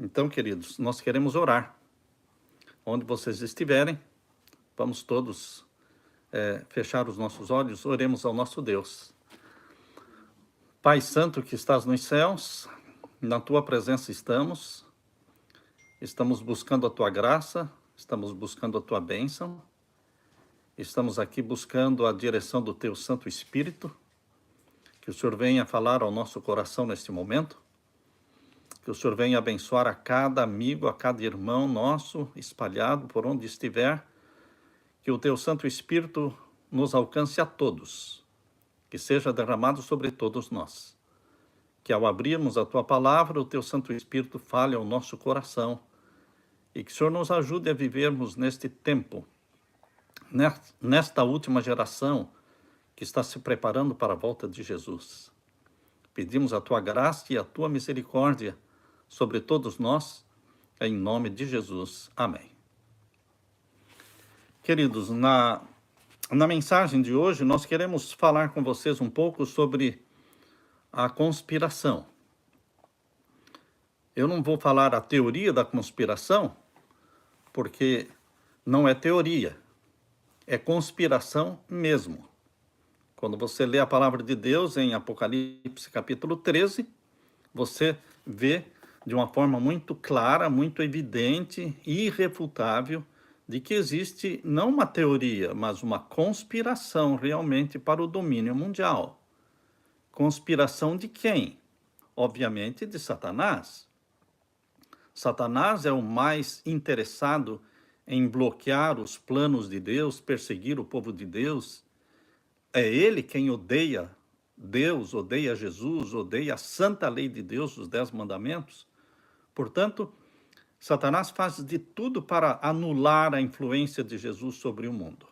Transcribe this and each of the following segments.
Então, queridos, nós queremos orar. Onde vocês estiverem, vamos todos fechar os nossos olhos, oremos ao nosso Deus. Pai Santo que estás nos céus, na Tua presença estamos buscando a Tua graça, estamos buscando a Tua bênção, estamos aqui buscando a direção do Teu Santo Espírito, que o Senhor venha falar ao nosso coração neste momento, que o Senhor venha abençoar a cada amigo, a cada irmão nosso, espalhado por onde estiver, que o Teu Santo Espírito nos alcance a todos, que seja derramado sobre todos nós. Que ao abrirmos a Tua palavra, o Teu Santo Espírito fale ao nosso coração e que o Senhor nos ajude a vivermos neste tempo, nesta última geração que está se preparando para a volta de Jesus. Pedimos a Tua graça e a Tua misericórdia sobre todos nós, em nome de Jesus. Amém. Queridos, na mensagem de hoje, nós queremos falar com vocês um pouco sobre a conspiração. Eu não vou falar a teoria da conspiração, porque não é teoria, é conspiração mesmo. Quando você lê a palavra de Deus em Apocalipse capítulo 13, você vê de uma forma muito clara, muito evidente e irrefutável de que existe não uma teoria, mas uma conspiração realmente para o domínio mundial. Conspiração de quem? Obviamente de Satanás. Satanás é o mais interessado em bloquear os planos de Deus, perseguir o povo de Deus. É ele quem odeia Deus, odeia Jesus, odeia a santa lei de Deus, os 10 mandamentos. Portanto, Satanás faz de tudo para anular a influência de Jesus sobre o mundo.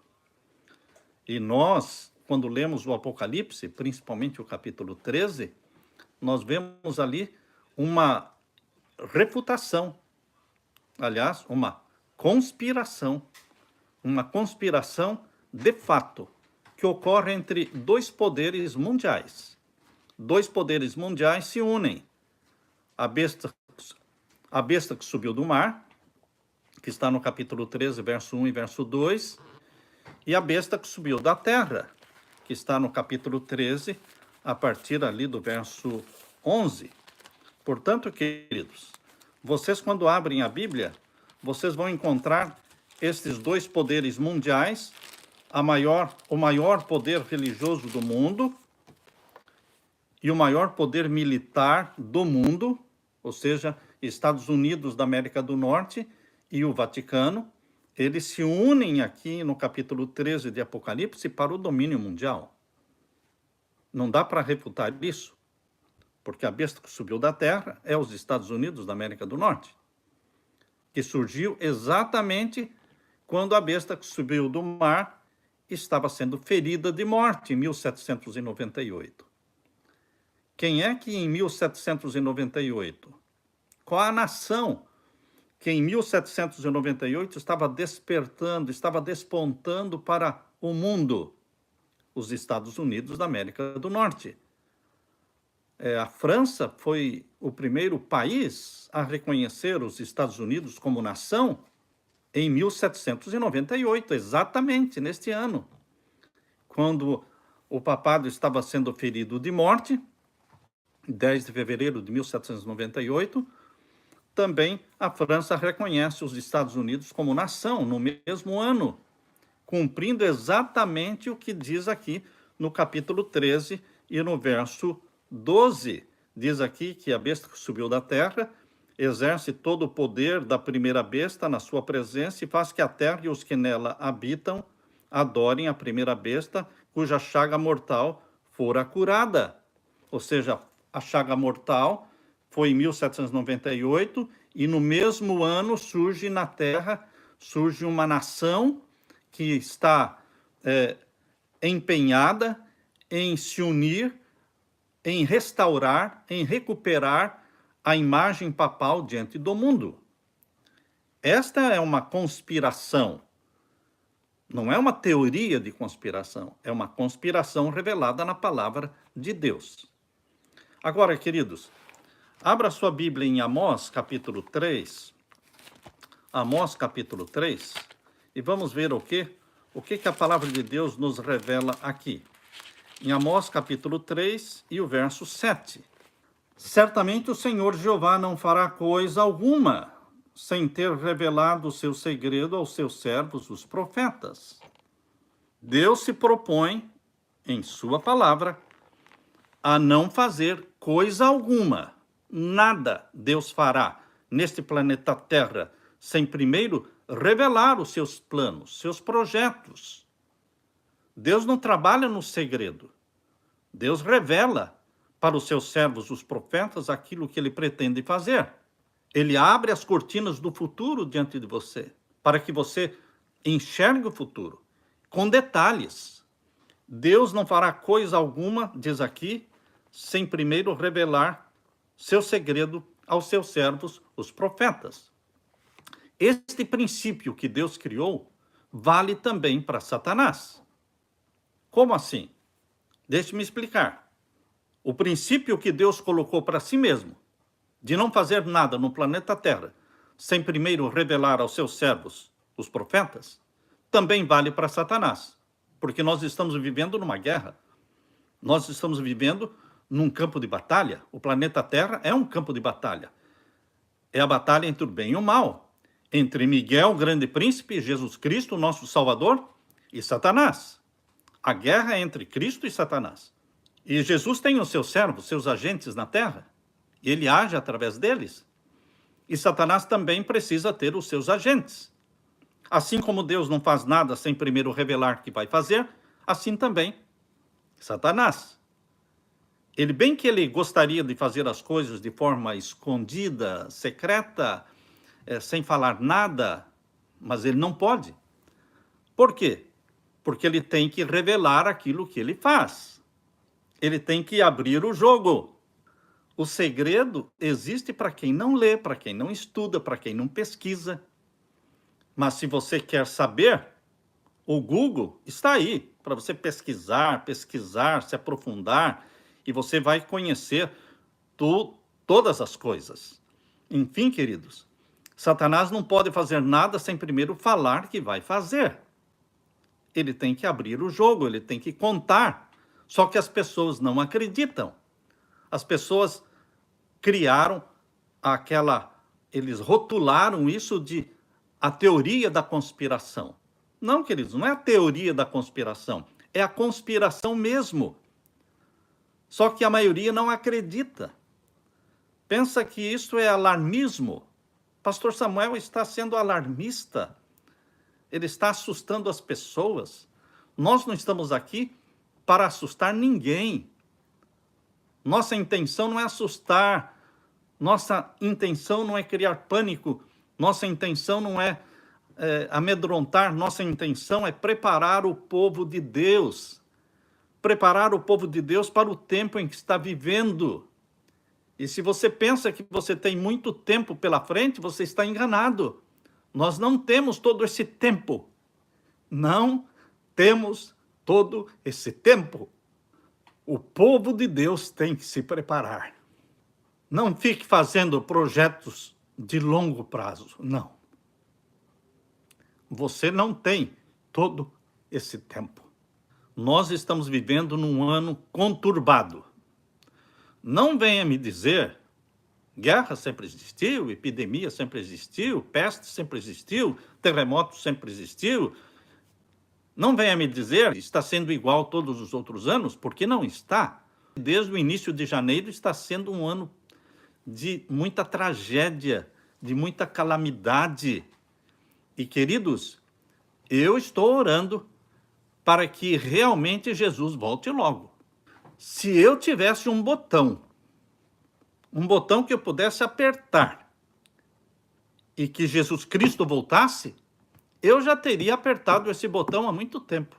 E nós, quando lemos o Apocalipse, principalmente o capítulo 13, nós vemos ali uma refutação, aliás, uma conspiração de fato, que ocorre entre dois poderes mundiais. Dois poderes mundiais se unem. A besta que subiu do mar, que está no capítulo 13, verso 1 e verso 2, e a besta que subiu da terra, que está no capítulo 13, a partir ali do verso 11. Portanto, queridos, vocês quando abrem a Bíblia, vocês vão encontrar estes dois poderes mundiais, o maior poder religioso do mundo e o maior poder militar do mundo, ou seja, Estados Unidos da América do Norte e o Vaticano, eles se unem aqui no capítulo 13 de Apocalipse para o domínio mundial. Não dá para refutar isso, porque a besta que subiu da terra é os Estados Unidos da América do Norte, que surgiu exatamente quando a besta que subiu do mar estava sendo ferida de morte em 1798. Quem é que em 1798? Qual a nação que em 1798 estava despertando, estava despontando para o mundo? Os Estados Unidos da América do Norte. A França foi o primeiro país a reconhecer os Estados Unidos como nação em 1798, exatamente neste ano, quando o papado estava sendo ferido de morte, 10 de fevereiro de 1798, também a França reconhece os Estados Unidos como nação no mesmo ano, cumprindo exatamente o que diz aqui no capítulo 13 e no verso 12. Diz aqui que a besta que subiu da terra exerce todo o poder da primeira besta na sua presença e faz que a terra e os que nela habitam adorem a primeira besta, cuja chaga mortal fora curada. Ou seja, a chaga mortal foi em 1798 e no mesmo ano surge na terra, surge uma nação que está empenhada em se unir, em restaurar, em recuperar a imagem papal diante do mundo. Esta é uma conspiração. Não é uma teoria de conspiração, é uma conspiração revelada na palavra de Deus. Agora, queridos, Abra sua Bíblia em Amós, capítulo 3. Amós, capítulo 3. E vamos ver o que a palavra de Deus nos revela aqui. Em Amós, capítulo 3 e o verso 7. Certamente o Senhor Jeová não fará coisa alguma sem ter revelado o seu segredo aos seus servos, os profetas. Deus se propõe, em sua palavra, a não fazer coisa alguma. Nada Deus fará neste planeta Terra sem primeiro revelar os seus planos, seus projetos. Deus não trabalha no segredo. Deus revela para os seus servos, os profetas, aquilo que ele pretende fazer. Ele abre as cortinas do futuro diante de você, para que você enxergue o futuro, com detalhes. Deus não fará coisa alguma, diz aqui, sem primeiro revelar seu segredo aos seus servos, os profetas. Este princípio que Deus criou vale também para Satanás. Como assim? Deixe-me explicar. O princípio que Deus colocou para si mesmo, de não fazer nada no planeta Terra, sem primeiro revelar aos seus servos, os profetas, também vale para Satanás. Porque nós estamos vivendo numa guerra. Nós estamos vivendo num campo de batalha. O planeta Terra é um campo de batalha. É a batalha entre o bem e o mal. Entre Miguel, o grande príncipe, Jesus Cristo, nosso Salvador, e Satanás. A guerra é entre Cristo e Satanás. E Jesus tem os seus servos, seus agentes na Terra. E ele age através deles. E Satanás também precisa ter os seus agentes. Assim como Deus não faz nada sem primeiro revelar o que vai fazer, assim também Satanás. Ele gostaria de fazer as coisas de forma escondida, secreta, sem falar nada, mas ele não pode. Por quê? Porque ele tem que revelar aquilo que ele faz. Ele tem que abrir o jogo. O segredo existe para quem não lê, para quem não estuda, para quem não pesquisa. Mas se você quer saber, o Google está aí para você pesquisar, se aprofundar, e você vai conhecer todas as coisas. Enfim, queridos, Satanás não pode fazer nada sem primeiro falar que vai fazer. Ele tem que abrir o jogo, ele tem que contar. Só que as pessoas não acreditam. As pessoas criaram eles rotularam isso de a teoria da conspiração. Não, queridos, não é a teoria da conspiração, é a conspiração mesmo. Só que a maioria não acredita. Pensa que isso é alarmismo. Pastor Samuel está sendo alarmista. Ele está assustando as pessoas. Nós não estamos aqui para assustar ninguém. Nossa intenção não é assustar. Nossa intenção não é criar pânico. Nossa intenção não é amedrontar. Nossa intenção é preparar o povo de Deus. Preparar o povo de Deus para o tempo em que está vivendo. E se você pensa que você tem muito tempo pela frente, você está enganado. Nós não temos todo esse tempo. Não temos todo esse tempo. O povo de Deus tem que se preparar. Não fique fazendo projetos de longo prazo, não. Você não tem todo esse tempo. Nós estamos vivendo num ano conturbado. Não venha me dizer, guerra sempre existiu, epidemia sempre existiu, peste sempre existiu, terremoto sempre existiu. Não venha me dizer que está sendo igual todos os outros anos, porque não está. Desde o início de janeiro está sendo um ano de muita tragédia, de muita calamidade. E, queridos, eu estou orando para que realmente Jesus volte logo. Se eu tivesse um botão que eu pudesse apertar e que Jesus Cristo voltasse, eu já teria apertado esse botão há muito tempo.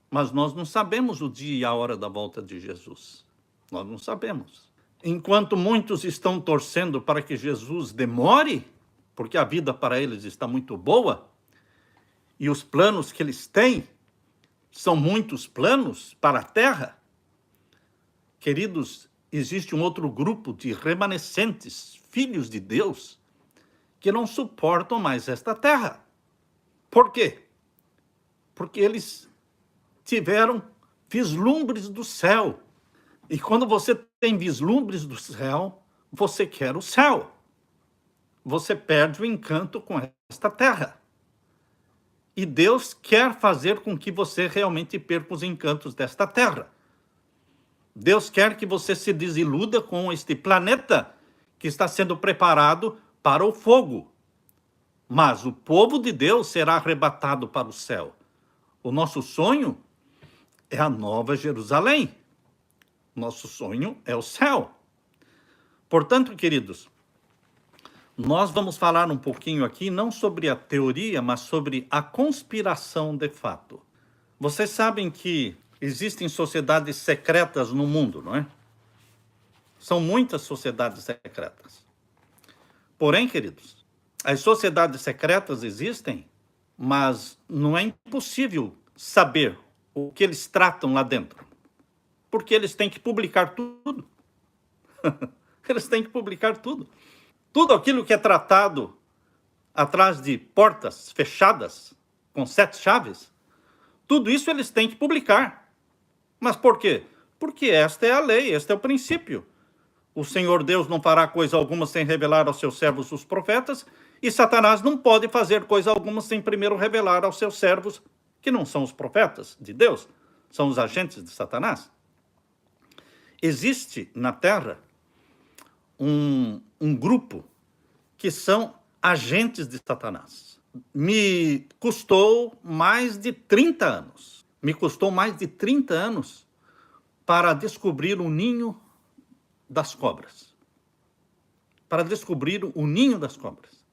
Mas nós não sabemos o dia e a hora da volta de Jesus. Nós não sabemos. Enquanto muitos estão torcendo para que Jesus demore, porque a vida para eles está muito boa, e os planos que eles têm são muitos planos para a terra. Queridos, existe um outro grupo de remanescentes, filhos de Deus, que não suportam mais esta terra. Por quê? Porque eles tiveram vislumbres do céu. E quando você tem vislumbres do céu, você quer o céu. Você perde o encanto com esta terra. E Deus quer fazer com que você realmente perca os encantos desta terra. Deus quer que você se desiluda com este planeta que está sendo preparado para o fogo. Mas o povo de Deus será arrebatado para o céu. O nosso sonho é a nova Jerusalém. Nosso sonho é o céu. Portanto, queridos, nós vamos falar um pouquinho aqui, não sobre a teoria, mas sobre a conspiração de fato. Vocês sabem que existem sociedades secretas no mundo, não é? São muitas sociedades secretas. Porém, queridos, as sociedades secretas existem, mas não é impossível saber o que eles tratam lá dentro. Porque eles têm que publicar tudo. Eles têm que publicar tudo. Tudo aquilo que é tratado atrás de portas fechadas, com 7 chaves, tudo isso eles têm que publicar. Mas por quê? Porque esta é a lei, este é o princípio. O Senhor Deus não fará coisa alguma sem revelar aos seus servos os profetas, e Satanás não pode fazer coisa alguma sem primeiro revelar aos seus servos, que não são os profetas de Deus, são os agentes de Satanás. Existe na Terra um grupo que são agentes de Satanás. Me custou mais de 30 anos. Me custou mais de 30 anos para descobrir o ninho das cobras. Para descobrir o ninho das cobras.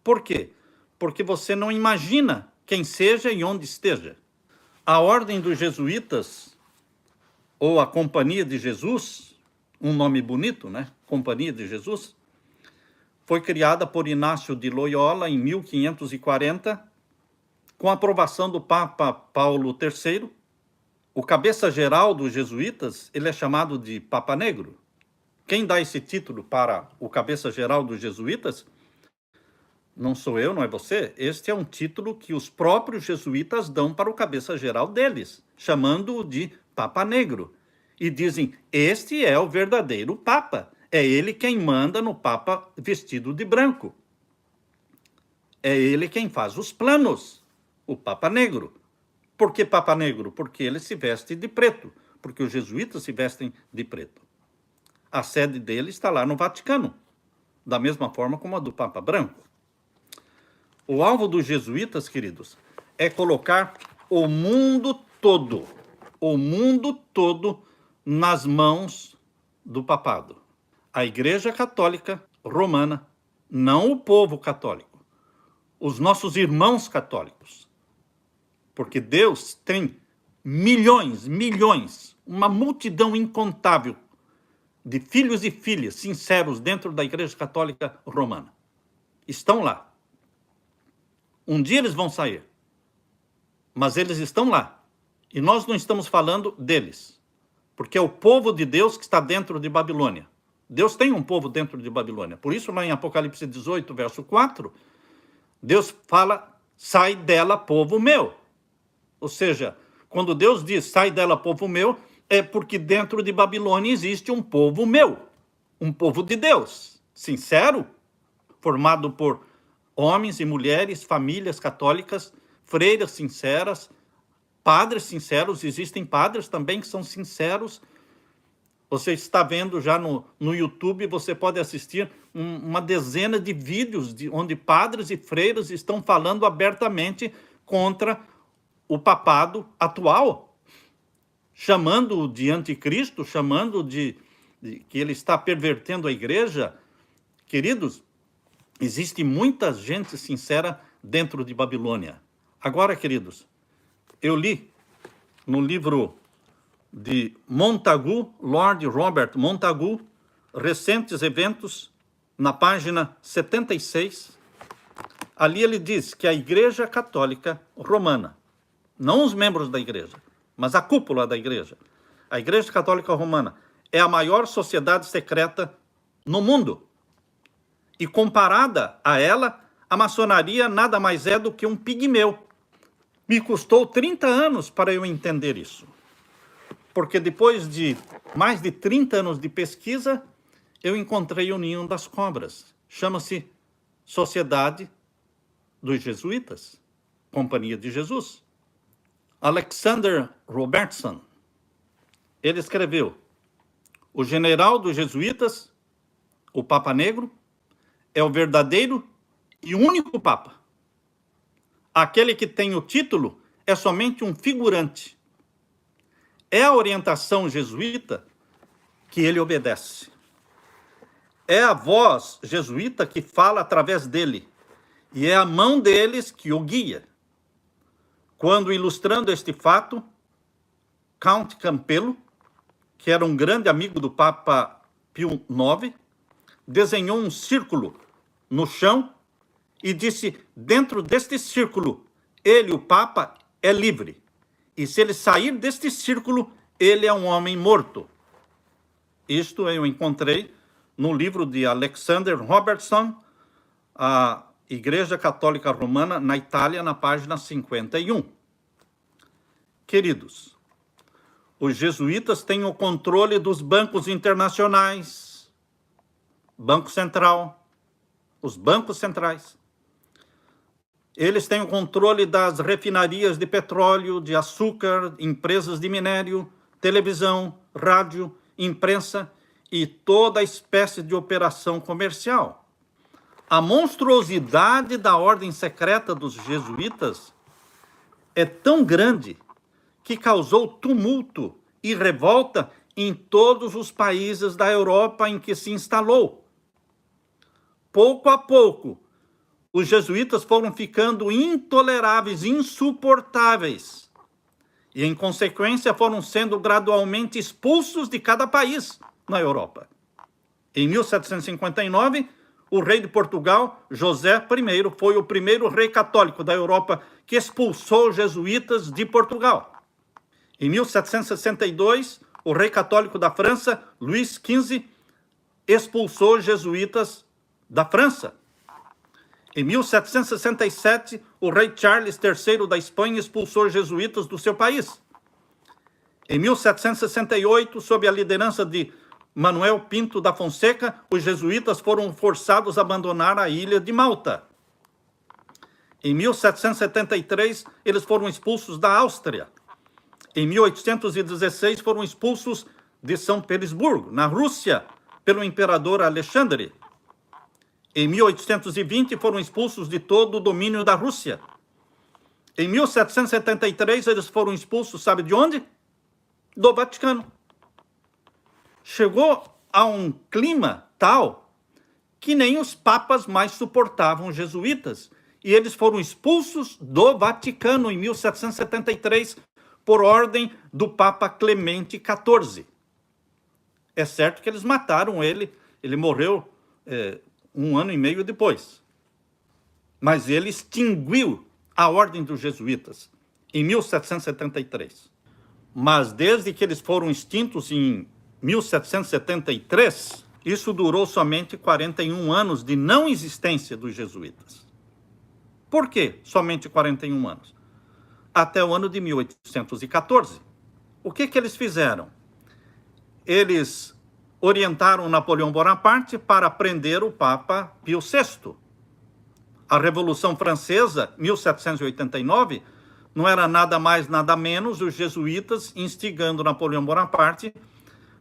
Por quê? Porque você não imagina quem seja e onde esteja. A ordem dos jesuítas, ou a Companhia de Jesus, um nome bonito, né? Companhia de Jesus, foi criada por Inácio de Loyola em 1540, com a aprovação do Papa Paulo III. O cabeça-geral dos jesuítas, ele é chamado de Papa Negro. Quem dá esse título para o cabeça-geral dos jesuítas não sou eu, não é você. Este é um título que os próprios jesuítas dão para o cabeça-geral deles, chamando-o de Papa Negro. E dizem, este é o verdadeiro Papa. É ele quem manda no Papa vestido de branco. É ele quem faz os planos, o Papa Negro. Por que Papa Negro? Porque ele se veste de preto, porque os jesuítas se vestem de preto. A sede dele está lá no Vaticano, da mesma forma como a do Papa Branco. O alvo dos jesuítas, queridos, é colocar o mundo todo nas mãos do papado. A Igreja Católica Romana, não o povo católico, os nossos irmãos católicos. Porque Deus tem milhões, uma multidão incontável de filhos e filhas sinceros dentro da Igreja Católica Romana. Estão lá. Um dia eles vão sair, mas eles estão lá. E nós não estamos falando deles, porque é o povo de Deus que está dentro de Babilônia. Deus tem um povo dentro de Babilônia. Por isso, lá em Apocalipse 18, verso 4, Deus fala, sai dela, povo meu. Ou seja, quando Deus diz, sai dela, povo meu, é porque dentro de Babilônia existe um povo meu, um povo de Deus, sincero, formado por homens e mulheres, famílias católicas, freiras sinceras, padres sinceros, existem padres também que são sinceros. Você está vendo já no YouTube, você pode assistir uma dezena de vídeos onde padres e freiras estão falando abertamente contra o papado atual, chamando-o de anticristo, chamando de que ele está pervertendo a igreja. Queridos, existe muita gente sincera dentro de Babilônia. Agora, queridos, eu li no livro de Montagu, Lord Robert Montagu, Recentes Eventos, na página 76, ali ele diz que a Igreja Católica Romana, não os membros da igreja, mas a cúpula da igreja, a Igreja Católica Romana, é a maior sociedade secreta no mundo. E comparada a ela, a maçonaria nada mais é do que um pigmeu. Me custou 30 anos para eu entender isso. Porque depois de mais de 30 anos de pesquisa, eu encontrei o ninho das cobras. Chama-se Sociedade dos Jesuítas, Companhia de Jesus. Alexander Robertson, ele escreveu: o general dos jesuítas, o Papa Negro, é o verdadeiro e único Papa. Aquele que tem o título é somente um figurante. É a orientação jesuíta que ele obedece. É a voz jesuíta que fala através dele, e é a mão deles que o guia. Quando, ilustrando este fato, Count Campelo, que era um grande amigo do Papa Pio IX, desenhou um círculo no chão e disse: dentro deste círculo, ele, o Papa, é livre. E se ele sair deste círculo, ele é um homem morto. Isto eu encontrei no livro de Alexander Robertson, a Igreja Católica Romana na Itália, na página 51. Queridos, os jesuítas têm o controle dos bancos internacionais, Banco Central, os bancos centrais. Eles têm o controle das refinarias de petróleo, de açúcar, empresas de minério, televisão, rádio, imprensa e toda espécie de operação comercial. A monstruosidade da ordem secreta dos jesuítas é tão grande que causou tumulto e revolta em todos os países da Europa em que se instalou. Pouco a pouco, os jesuítas foram ficando intoleráveis, insuportáveis, e, em consequência, foram sendo gradualmente expulsos de cada país na Europa. Em 1759, o rei de Portugal, José I, foi o primeiro rei católico da Europa que expulsou os jesuítas de Portugal. Em 1762, o rei católico da França, Luís XV, expulsou os jesuítas da França. Em 1767, o rei Charles III da Espanha expulsou os jesuítas do seu país. Em 1768, sob a liderança de Manuel Pinto da Fonseca, os jesuítas foram forçados a abandonar a ilha de Malta. Em 1773, eles foram expulsos da Áustria. Em 1816, foram expulsos de São Petersburgo, na Rússia, pelo imperador Alexandre. Em 1820, foram expulsos de todo o domínio da Rússia. Em 1773, eles foram expulsos, sabe de onde? Do Vaticano. Chegou a um clima tal que nem os papas mais suportavam os jesuítas, e eles foram expulsos do Vaticano em 1773 por ordem do Papa Clemente XIV. É certo que eles mataram ele morreu um ano e meio depois. Mas ele extinguiu a ordem dos jesuítas em 1773. Mas desde que eles foram extintos em 1773, isso durou somente 41 anos de não existência dos jesuítas. Por que somente 41 anos? Até o ano de 1814. O que eles fizeram? Eles orientaram Napoleão Bonaparte para prender o Papa Pio VI. A Revolução Francesa, 1789, não era nada mais, nada menos os jesuítas instigando Napoleão Bonaparte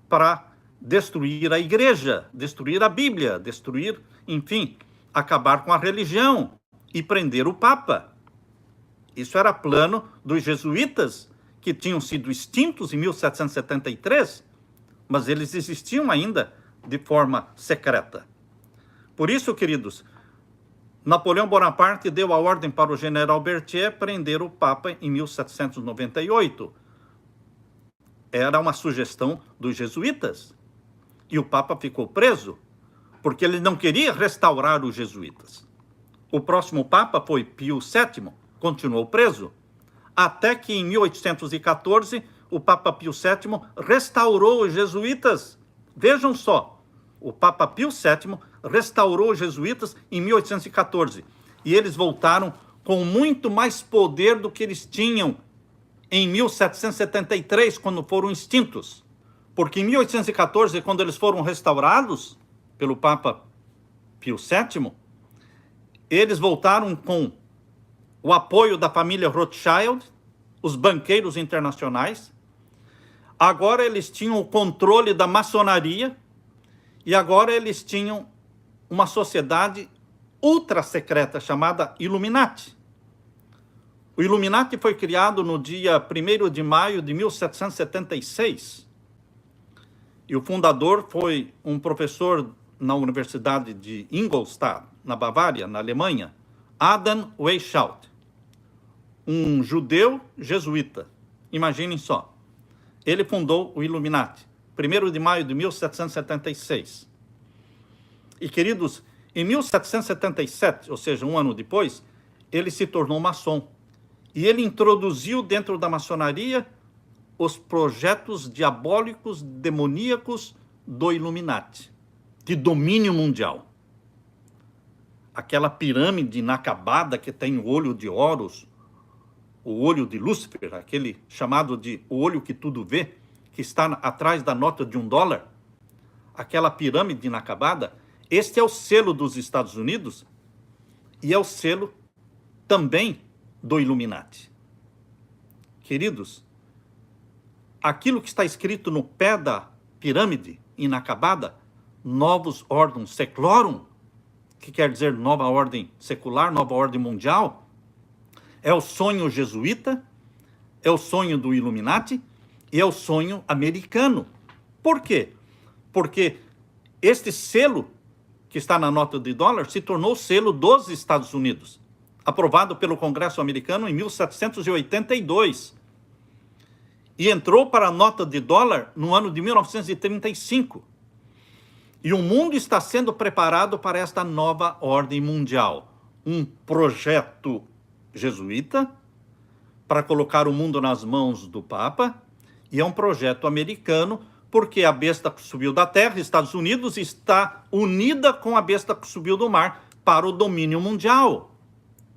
para destruir a igreja, destruir a Bíblia, destruir, enfim, acabar com a religião e prender o Papa. Isso era plano dos jesuítas, que tinham sido extintos em 1773, mas eles existiam ainda de forma secreta. Por isso, queridos, Napoleão Bonaparte deu a ordem para o general Berthier prender o Papa em 1798. Era uma sugestão dos jesuítas. E o Papa ficou preso, porque ele não queria restaurar os jesuítas. O próximo Papa foi Pio VII, continuou preso, até que em 1814 o Papa Pio VII restaurou os jesuítas Vejam só, o Papa Pio VII restaurou os jesuítas em 1814 e eles voltaram com muito mais poder do que eles tinham em 1773, quando foram extintos. Porque em 1814, quando eles foram restaurados pelo Papa Pio VII, eles voltaram com o apoio da família Rothschild, os banqueiros internacionais. Agora eles tinham o controle da maçonaria e agora eles tinham uma sociedade ultra secreta chamada Illuminati. O Illuminati foi criado no dia 1º de maio de 1776. E o fundador foi um professor na Universidade de Ingolstadt, na Bavária, na Alemanha, Adam Weishaupt, um judeu jesuíta. Imaginem só. Ele fundou o Illuminati, 1º de maio de 1776. E, queridos, em 1777, ou seja, um ano depois, ele se tornou maçom. E ele introduziu dentro da maçonaria os projetos diabólicos, demoníacos do Illuminati, de domínio mundial. Aquela pirâmide inacabada que tem o olho de Horus, o olho de Lúcifer, aquele chamado de o olho que tudo vê, que está atrás da nota de $1, aquela pirâmide inacabada, este é o selo dos Estados Unidos e é o selo também do Illuminati. Queridos, aquilo que está escrito no pé da pirâmide inacabada, Novus Ordem Seclorum, que quer dizer nova ordem secular, nova ordem mundial, é o sonho jesuíta, é o sonho do Illuminati e é o sonho americano. Por quê? Porque este selo que está na nota de $1 se tornou o selo dos Estados Unidos, aprovado pelo Congresso americano em 1782. E entrou para a nota de $1 no ano de 1935. E o mundo está sendo preparado para esta nova ordem mundial. Um projeto jesuíta para colocar o mundo nas mãos do Papa, e é um projeto americano, porque a besta que subiu da terra, Estados Unidos, está unida com a besta que subiu do mar para o domínio mundial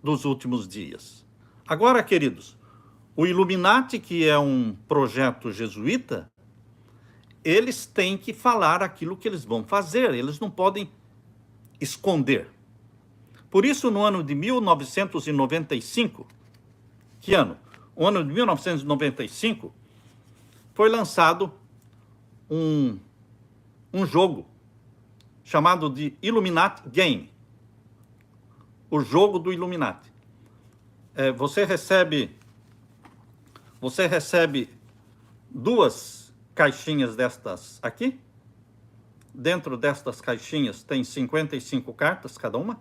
dos últimos dias. Agora, queridos, o Illuminati, que é um projeto jesuíta, eles têm que falar aquilo que eles vão fazer, eles não podem esconder. Por isso, no ano de 1995, que ano? O ano de 1995, foi lançado um jogo chamado de Illuminati Game, o jogo do Illuminati. Você recebe 2 caixinhas destas aqui. Dentro destas caixinhas tem 55 cartas cada uma.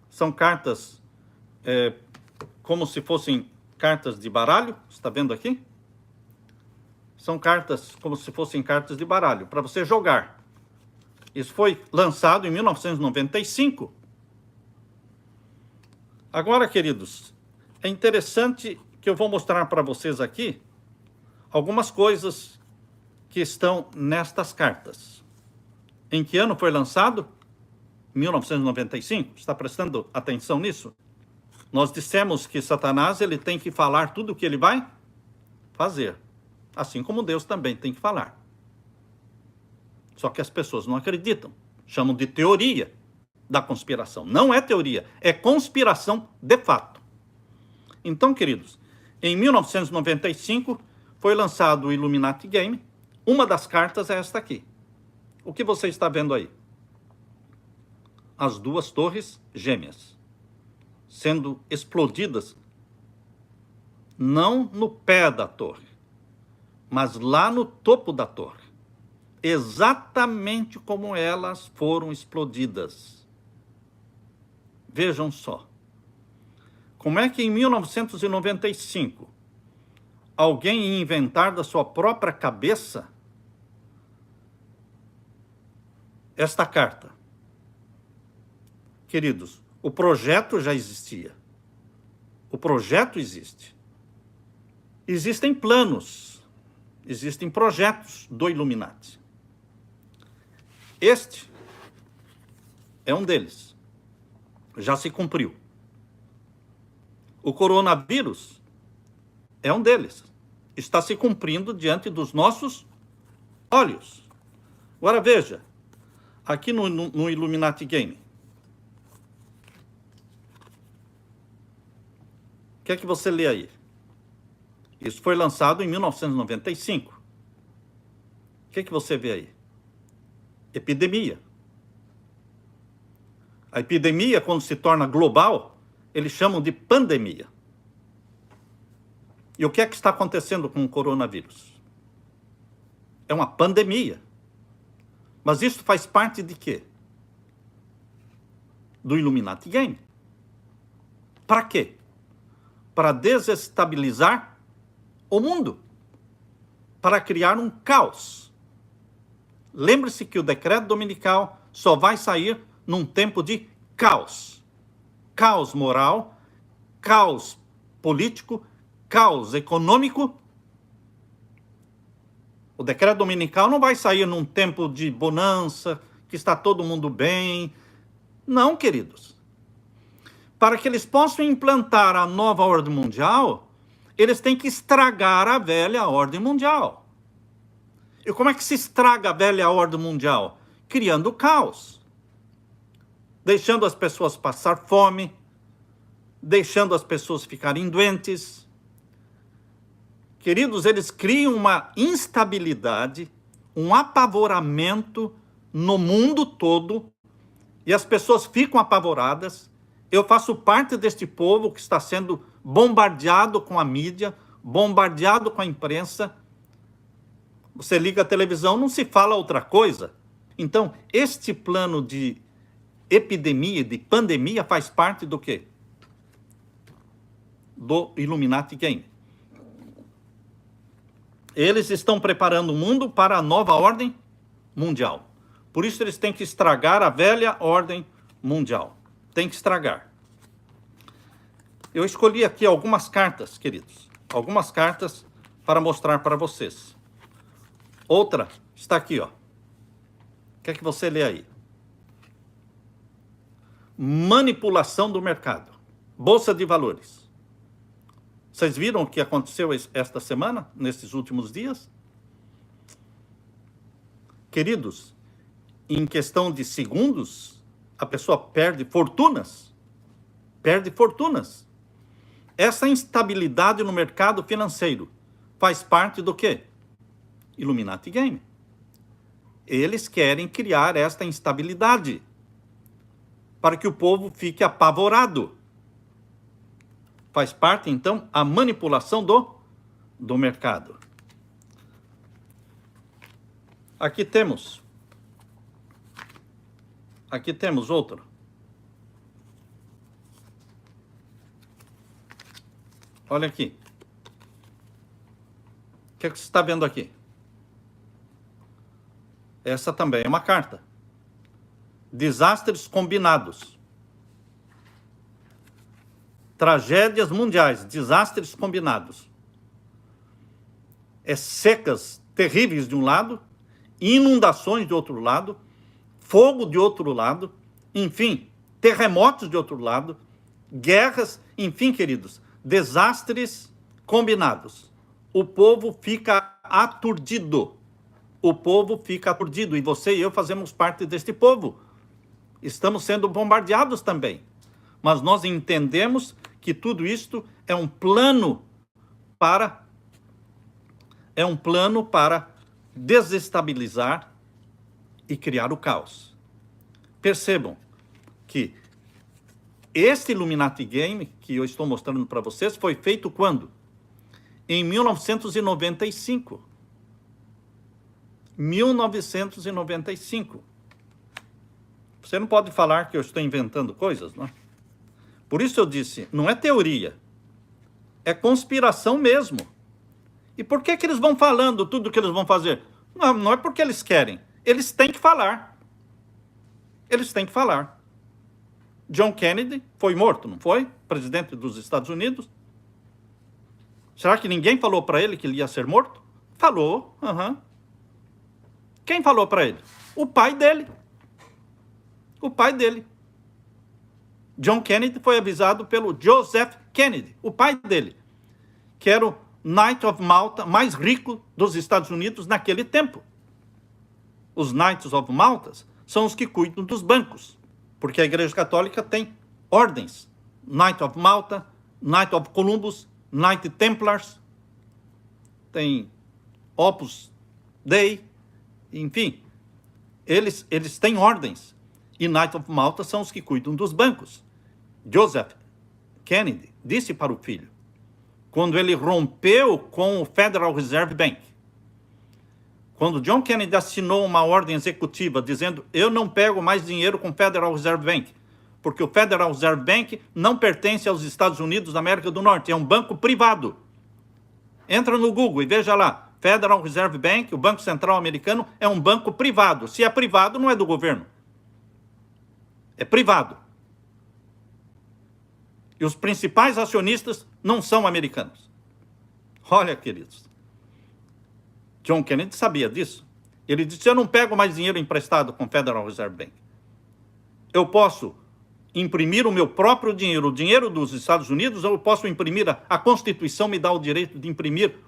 São cartas como se fossem cartas de baralho. Está vendo aqui? São cartas como se fossem cartas de baralho para você jogar. Isso foi lançado em 1995. Agora, queridos, é interessante que eu vou mostrar para vocês aqui algumas coisas que estão nestas cartas. Em que ano foi lançado? 1995. Está prestando atenção nisso? Nós dissemos que Satanás ele tem que falar tudo o que ele vai fazer. Assim como Deus também tem que falar. Só que as pessoas não acreditam. Chamam de teoria da conspiração. Não é teoria, é conspiração de fato. Então, queridos, em 1995 foi lançado o Illuminati Game. Uma das cartas é esta aqui. O que você está vendo aí? As 2 torres gêmeas sendo explodidas, não no pé da torre, mas lá no topo da torre. Exatamente como elas foram explodidas. Vejam só. Como é que em 1995 alguém ia inventar da sua própria cabeça esta carta? Queridos, o projeto já existia. O projeto existe. Existem planos, existem projetos do Illuminati. Este é um deles. Já se cumpriu. O coronavírus é um deles. Está se cumprindo diante dos nossos olhos. Agora veja, aqui no Illuminati Game. O que é que você lê aí? Isso foi lançado em 1995. O que é que você vê aí? Epidemia. A epidemia, quando se torna global, eles chamam de pandemia. E o que é que está acontecendo com o coronavírus? É uma pandemia. Mas isso faz parte de quê? Do Illuminati Game. Para quê? Para desestabilizar o mundo. Para criar um caos. Lembre-se que o decreto dominical só vai sair num tempo de caos. Caos moral, caos político, caos econômico. O decreto dominical não vai sair num tempo de bonança, que está todo mundo bem. Não, queridos. Para que eles possam implantar a nova ordem mundial, eles têm que estragar a velha ordem mundial. E como é que se estraga a velha ordem mundial? Criando caos. Deixando as pessoas passar fome, deixando as pessoas ficarem doentes. Queridos, eles criam uma instabilidade, um apavoramento no mundo todo, e as pessoas ficam apavoradas. Eu faço parte deste povo que está sendo bombardeado com a mídia, bombardeado com a imprensa. Você liga a televisão, não se fala outra coisa. Então, este plano de epidemia, de pandemia, faz parte do quê? Do Illuminati Game. Eles estão preparando o mundo para a nova ordem mundial. Por isso eles têm que estragar a velha ordem mundial. Tem que estragar. Eu escolhi aqui algumas cartas, queridos. Algumas cartas para mostrar para vocês. Outra está aqui, ó. O que é que você lê aí? Manipulação do mercado. Bolsa de valores. Vocês viram o que aconteceu esta semana, nesses últimos dias? Queridos, em questão de segundos, a pessoa perde fortunas. Perde fortunas. Essa instabilidade no mercado financeiro faz parte do quê? Illuminati Game. Eles querem criar esta instabilidade para que o povo fique apavorado. Faz parte, então, a manipulação do mercado. Aqui temos outro. Olha aqui. O que é que você está vendo aqui? Essa também é uma carta. Desastres combinados. Tragédias mundiais, desastres combinados. Secas terríveis de um lado, inundações de outro lado, fogo de outro lado, enfim, terremotos de outro lado, guerras, enfim, queridos, desastres combinados. O povo fica aturdido. O povo fica aturdido. E você e eu fazemos parte deste povo. Estamos sendo bombardeados também. Mas nós entendemos que tudo isto é um plano para desestabilizar e criar o caos. Percebam que este Illuminati Game que eu estou mostrando para vocês foi feito quando? Em 1995. 1995. Você não pode falar que eu estou inventando coisas, não é? Por isso eu disse, não é teoria, é conspiração mesmo. E por que eles vão falando tudo o que eles vão fazer? Não é porque eles querem, eles têm que falar. Eles têm que falar. John Kennedy foi morto, não foi? Presidente dos Estados Unidos. Será que ninguém falou para ele que ele ia ser morto? Falou, Quem falou para ele? O pai dele. O pai dele. John Kennedy foi avisado pelo Joseph Kennedy, o pai dele, que era o Knight of Malta mais rico dos Estados Unidos naquele tempo. Os Knights of Malta são os que cuidam dos bancos, porque a Igreja Católica tem ordens. Knight of Malta, Knight of Columbus, Knight Templars, tem Opus Dei, enfim, eles têm ordens. E Knight of Malta são os que cuidam dos bancos. Joseph Kennedy disse para o filho, quando ele rompeu com o Federal Reserve Bank, quando John Kennedy assinou uma ordem executiva dizendo, eu não pego mais dinheiro com o Federal Reserve Bank, porque o Federal Reserve Bank não pertence aos Estados Unidos da América do Norte, é um banco privado. Entra no Google e veja lá, Federal Reserve Bank, o Banco Central Americano, é um banco privado. Se é privado, não é do governo. É privado. E os principais acionistas não são americanos. Olha, queridos, John Kennedy sabia disso. Ele disse, eu não pego mais dinheiro emprestado com o Federal Reserve Bank. Eu posso imprimir o meu próprio dinheiro, o dinheiro dos Estados Unidos, ou eu posso imprimir, a Constituição me dá o direito de imprimir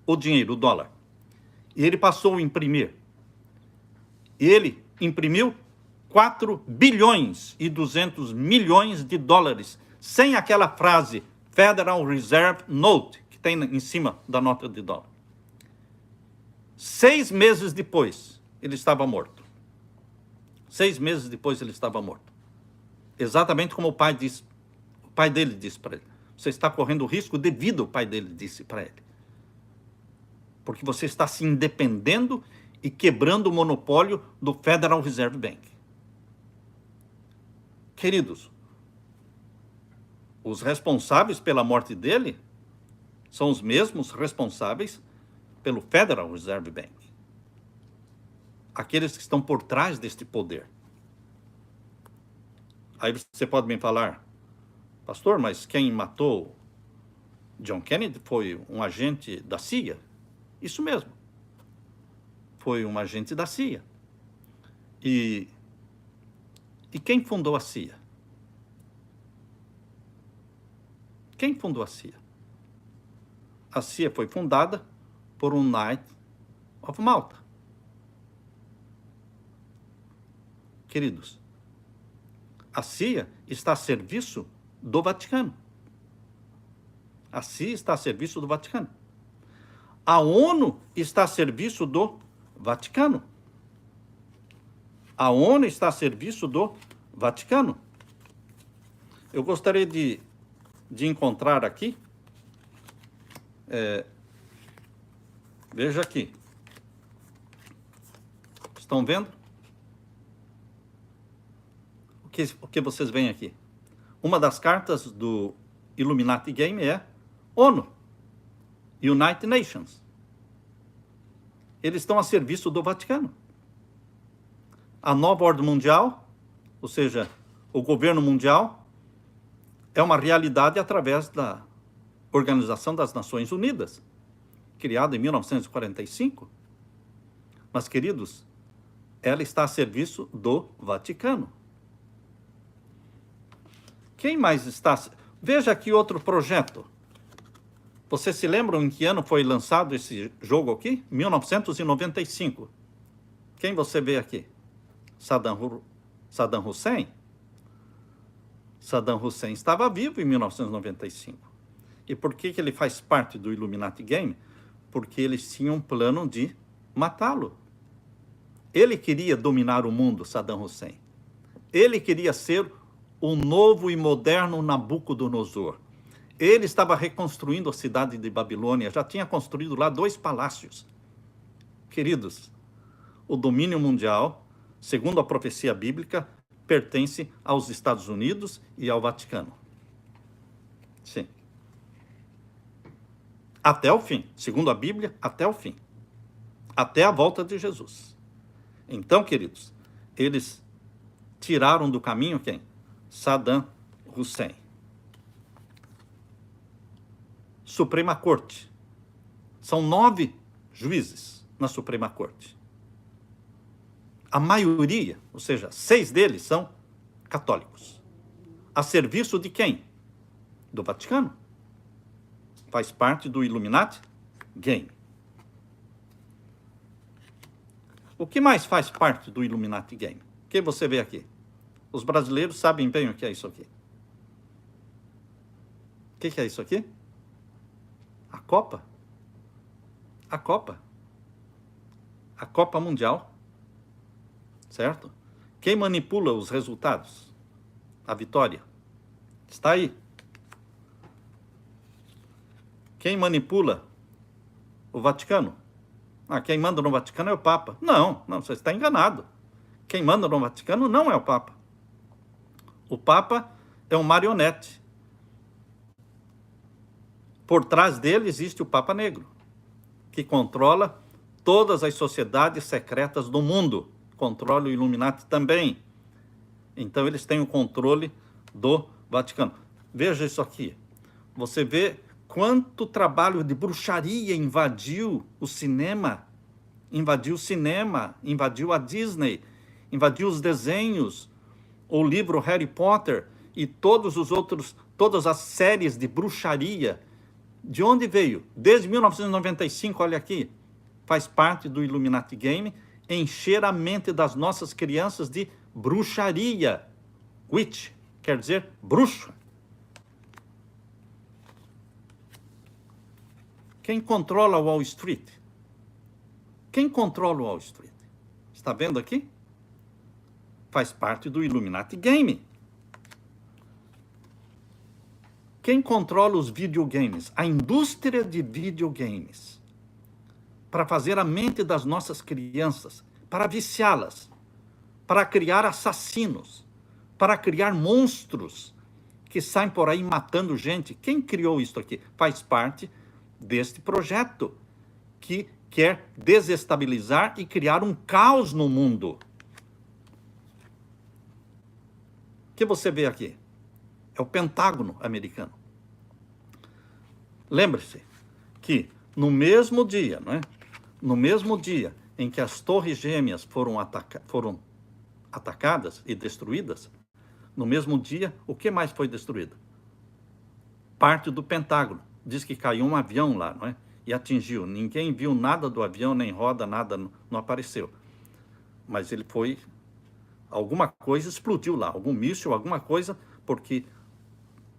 o dinheiro, o dólar. E ele passou a imprimir. Ele imprimiu 4 bilhões e 200 milhões de dólares, sem aquela frase Federal Reserve Note, que tem em cima da nota de dólar. 6 meses depois, ele estava morto. 6 meses depois, ele estava morto. Exatamente como o pai dele disse para ele. Você está correndo risco devido ao pai dele disse para ele. Porque você está se independendo e quebrando o monopólio do Federal Reserve Bank. Queridos, os responsáveis pela morte dele são os mesmos responsáveis pelo Federal Reserve Bank. Aqueles que estão por trás deste poder. Aí você pode me falar, pastor, mas quem matou John Kennedy foi um agente da CIA? Isso mesmo. Foi um agente da CIA. E quem fundou a CIA? Quem fundou a CIA? A CIA foi fundada por um Knight of Malta. Queridos, a CIA está a serviço do Vaticano. A CIA está a serviço do Vaticano. A ONU está a serviço do Vaticano. A ONU está a serviço do Vaticano. Eu gostaria de encontrar aqui, veja aqui, estão vendo? O que vocês veem aqui? Uma das cartas do Illuminati Game é ONU, United Nations. Eles estão a serviço do Vaticano. A nova ordem mundial, ou seja, o governo mundial, é uma realidade através da Organização das Nações Unidas, criada em 1945. Mas, queridos, ela está a serviço do Vaticano. Quem mais está? Veja aqui outro projeto. Vocês se lembram em que ano foi lançado esse jogo aqui? 1995. Quem você vê aqui? Saddam Hussein? Saddam Hussein estava vivo em 1995. E por que ele faz parte do Illuminati Game? Porque eles tinham um plano de matá-lo. Ele queria dominar o mundo, Saddam Hussein. Ele queria ser o novo e moderno Nabucodonosor. Ele estava reconstruindo a cidade de Babilônia, já tinha construído lá 2 palácios. Queridos, o domínio mundial, segundo a profecia bíblica, pertence aos Estados Unidos e ao Vaticano. Sim. Até o fim. Segundo a Bíblia, até o fim. Até a volta de Jesus. Então, queridos, eles tiraram do caminho quem? Saddam Hussein. Suprema Corte. São 9 juízes na Suprema Corte. a maioria, ou seja, 6 deles são católicos. A serviço de quem? Do Vaticano. Faz parte do Illuminati Game. O que mais faz parte do Illuminati Game? O que você vê aqui? Os brasileiros sabem bem o que é isso aqui. O que é isso aqui? A Copa. A Copa. A Copa Mundial. Certo? Quem manipula os resultados? A vitória. Está aí. Quem manipula o Vaticano? Quem manda no Vaticano é o Papa. Não, você está enganado. Quem manda no Vaticano não é o Papa. O Papa é um marionete. Por trás dele existe o Papa Negro, que controla todas as sociedades secretas do mundo. Controla o Illuminati também. Então eles têm o controle do Vaticano. Veja isso aqui. Você vê quanto trabalho de bruxaria invadiu o cinema, invadiu a Disney, invadiu os desenhos, o livro Harry Potter e todas as séries de bruxaria. De onde veio? Desde 1995, olha aqui, faz parte do Illuminati Game, encher a mente das nossas crianças de bruxaria. Witch quer dizer bruxa. Quem controla Wall Street? Quem controla Wall Street? Está vendo aqui? Faz parte do Illuminati Game. Quem controla os videogames? A indústria de videogames. Para fazer a mente das nossas crianças, para viciá-las, para criar assassinos, para criar monstros que saem por aí matando gente. Quem criou isso aqui? Faz parte deste projeto que quer desestabilizar e criar um caos no mundo. O que você vê aqui? É o Pentágono americano. Lembre-se que no mesmo dia, não é? No mesmo dia em que as Torres Gêmeas foram atacadas e destruídas, no mesmo dia, o que mais foi destruído? Parte do Pentágono. Diz que caiu um avião lá, não é? E atingiu. Ninguém viu nada do avião, nem roda, nada não apareceu. Mas ele foi... Alguma coisa explodiu lá, algum míssil, alguma coisa, porque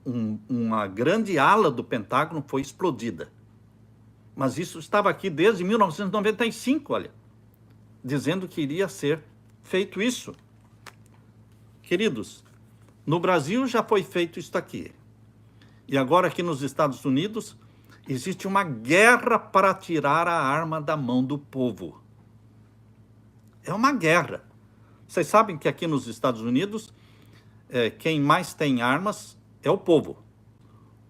uma grande ala do Pentágono foi explodida. Mas isso estava aqui desde 1995, olha, dizendo que iria ser feito isso. Queridos, no Brasil já foi feito isso aqui. E agora aqui nos Estados Unidos existe uma guerra para tirar a arma da mão do povo. É uma guerra. Vocês sabem que aqui nos Estados Unidos, quem mais tem armas é o povo.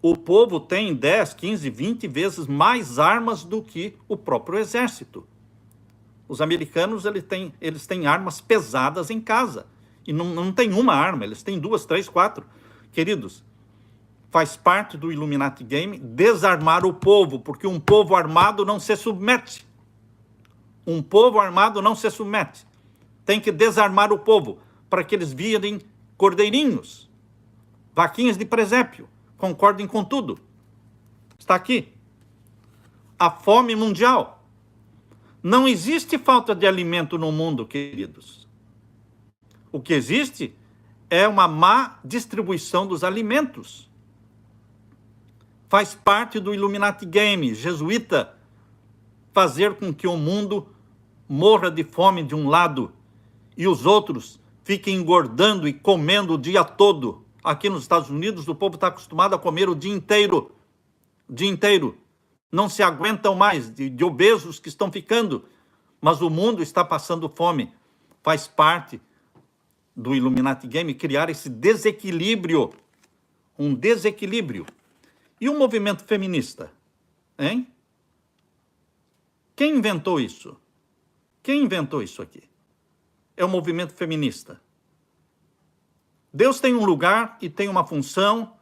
O povo tem 10, 15, 20 vezes mais armas do que o próprio exército. Os americanos, eles têm armas pesadas em casa. E não tem uma arma, eles têm 2, 3, 4. Queridos, faz parte do Illuminati Game desarmar o povo, porque um povo armado não se submete. Um povo armado não se submete. Tem que desarmar o povo, para que eles virem cordeirinhos, vaquinhas de presépio, concordem com tudo. Está aqui. A fome mundial. Não existe falta de alimento no mundo, queridos. O que existe é uma má distribuição dos alimentos. Faz parte do Illuminati Game, jesuíta, fazer com que o mundo morra de fome de um lado e os outros fiquem engordando e comendo o dia todo. Aqui nos Estados Unidos, o povo está acostumado a comer o dia inteiro. O dia inteiro. Não se aguentam mais de obesos que estão ficando. Mas o mundo está passando fome. Faz parte do Illuminati Game criar esse desequilíbrio. Um desequilíbrio. E o movimento feminista? Hein? Quem inventou isso? Quem inventou isso aqui? É o movimento feminista. Deus tem um lugar e tem uma função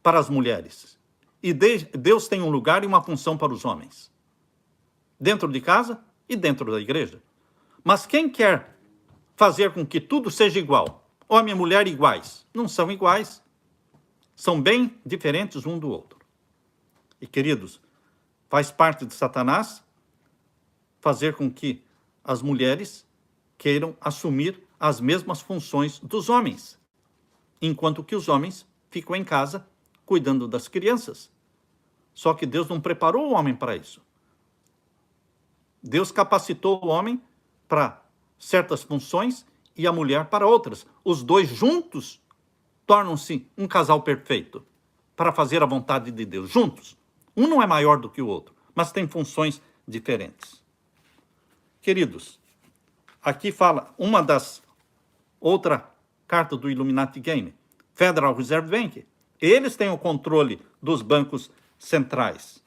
para as mulheres. E Deus tem um lugar e uma função para os homens. Dentro de casa e dentro da igreja. Mas quem quer fazer com que tudo seja igual. Homem e mulher iguais. Não são iguais. São bem diferentes um do outro. E, queridos, faz parte de Satanás fazer com que as mulheres queiram assumir as mesmas funções dos homens, enquanto que os homens ficam em casa cuidando das crianças. Só que Deus não preparou o homem para isso. Deus capacitou o homem para certas funções e a mulher para outras. Os dois juntos tornam-se um casal perfeito para fazer a vontade de Deus. Juntos. Um não é maior do que o outro, mas tem funções diferentes. Queridos, aqui fala outra carta do Illuminati Game, Federal Reserve Bank. Eles têm o controle dos bancos centrais.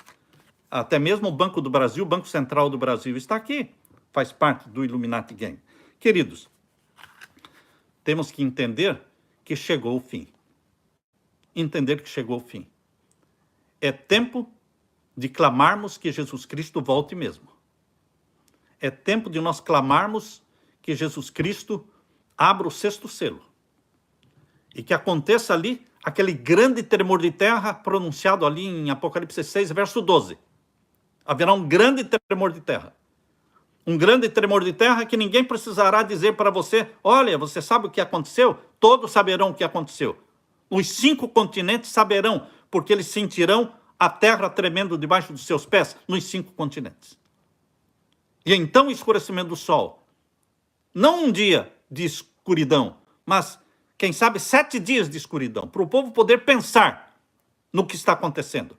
Até mesmo o Banco do Brasil, o Banco Central do Brasil está aqui, faz parte do Illuminati Game. Queridos, temos que entender que chegou o fim. Entender que chegou o fim. É tempo de clamarmos que Jesus Cristo volte mesmo. É tempo de nós clamarmos que Jesus Cristo abra o sexto selo. E que aconteça ali aquele grande tremor de terra pronunciado ali em Apocalipse 6, verso 12. Haverá um grande tremor de terra. Um grande tremor de terra que ninguém precisará dizer para você, olha, você sabe o que aconteceu? Todos saberão o que aconteceu. Os 5 continentes saberão, porque eles sentirão a terra tremendo debaixo dos seus pés nos 5 continentes. E então o escurecimento do sol. Não um dia de escuridão, mas, quem sabe, 7 dias de escuridão, para o povo poder pensar no que está acontecendo.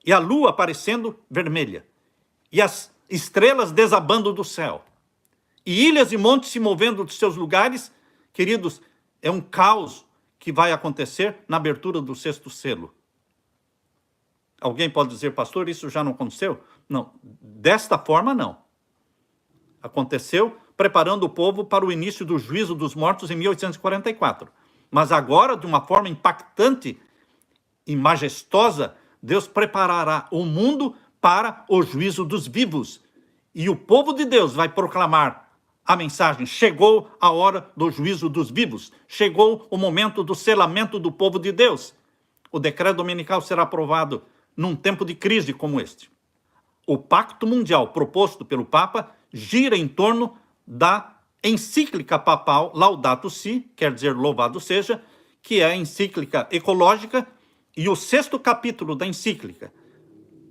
E a lua aparecendo vermelha. E as estrelas desabando do céu. E ilhas e montes se movendo dos seus lugares. Queridos, é um caos que vai acontecer na abertura do sexto selo. Alguém pode dizer, pastor, isso já não aconteceu? Não, desta forma não. Aconteceu preparando o povo para o início do juízo dos mortos em 1844. Mas agora, de uma forma impactante e majestosa, Deus preparará o mundo para o juízo dos vivos. E o povo de Deus vai proclamar a mensagem: chegou a hora do juízo dos vivos. Chegou o momento do selamento do povo de Deus. O decreto dominical será aprovado num tempo de crise como este. O pacto mundial proposto pelo Papa gira em torno da encíclica papal Laudato Si, quer dizer louvado seja, que é a encíclica ecológica, e o 6º capítulo da encíclica,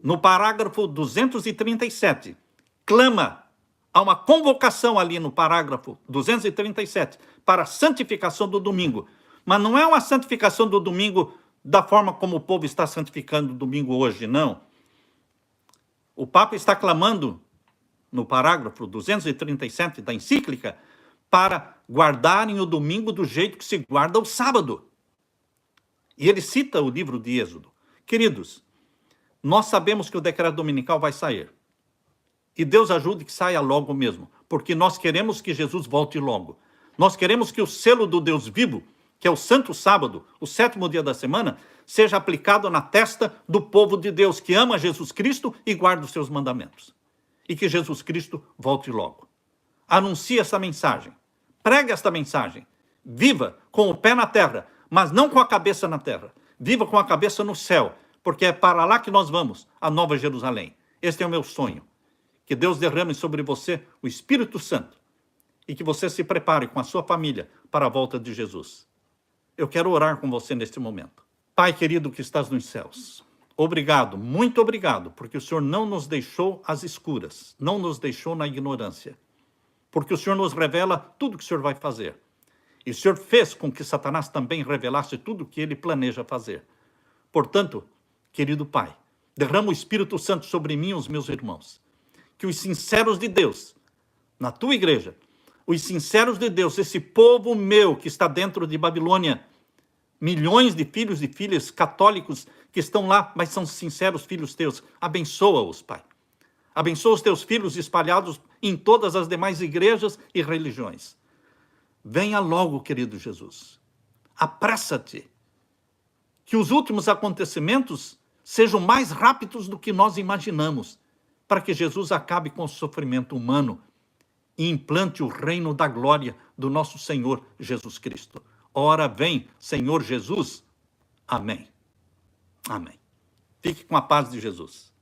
no parágrafo 237, clama a uma convocação ali no parágrafo 237 para a santificação do domingo. Mas não é uma santificação do domingo da forma como o povo está santificando o domingo hoje, não. O Papa está clamando, no parágrafo 237 da encíclica, para guardarem o domingo do jeito que se guarda o sábado. E ele cita o livro de Êxodo. Queridos, nós sabemos que o decreto dominical vai sair. E Deus ajude que saia logo mesmo, porque nós queremos que Jesus volte logo. Nós queremos que o selo do Deus vivo, que é o Santo Sábado, o 7º dia da semana, seja aplicado na testa do povo de Deus, que ama Jesus Cristo e guarda os seus mandamentos. E que Jesus Cristo volte logo. Anuncie essa mensagem. Pregue esta mensagem. Viva com o pé na terra, mas não com a cabeça na terra. Viva com a cabeça no céu, porque é para lá que nós vamos, a Nova Jerusalém. Este é o meu sonho. Que Deus derrame sobre você o Espírito Santo e que você se prepare com a sua família para a volta de Jesus. Eu quero orar com você neste momento. Pai querido que estás nos céus, obrigado, muito obrigado, porque o Senhor não nos deixou às escuras, não nos deixou na ignorância, porque o Senhor nos revela tudo o que o Senhor vai fazer. E o Senhor fez com que Satanás também revelasse tudo o que ele planeja fazer. Portanto, querido Pai, derrama o Espírito Santo sobre mim e os meus irmãos. Que os sinceros de Deus, na tua igreja, os sinceros de Deus, esse povo meu que está dentro de Babilônia, milhões de filhos e filhas católicos que estão lá, mas são sinceros filhos teus, abençoa-os, Pai. Abençoa os teus filhos espalhados em todas as demais igrejas e religiões. Venha logo, querido Jesus. Apressa-te. Que os últimos acontecimentos sejam mais rápidos do que nós imaginamos, para que Jesus acabe com o sofrimento humano e implante o reino da glória do nosso Senhor Jesus Cristo. Ora vem, Senhor Jesus. Amém. Amém. Fique com a paz de Jesus.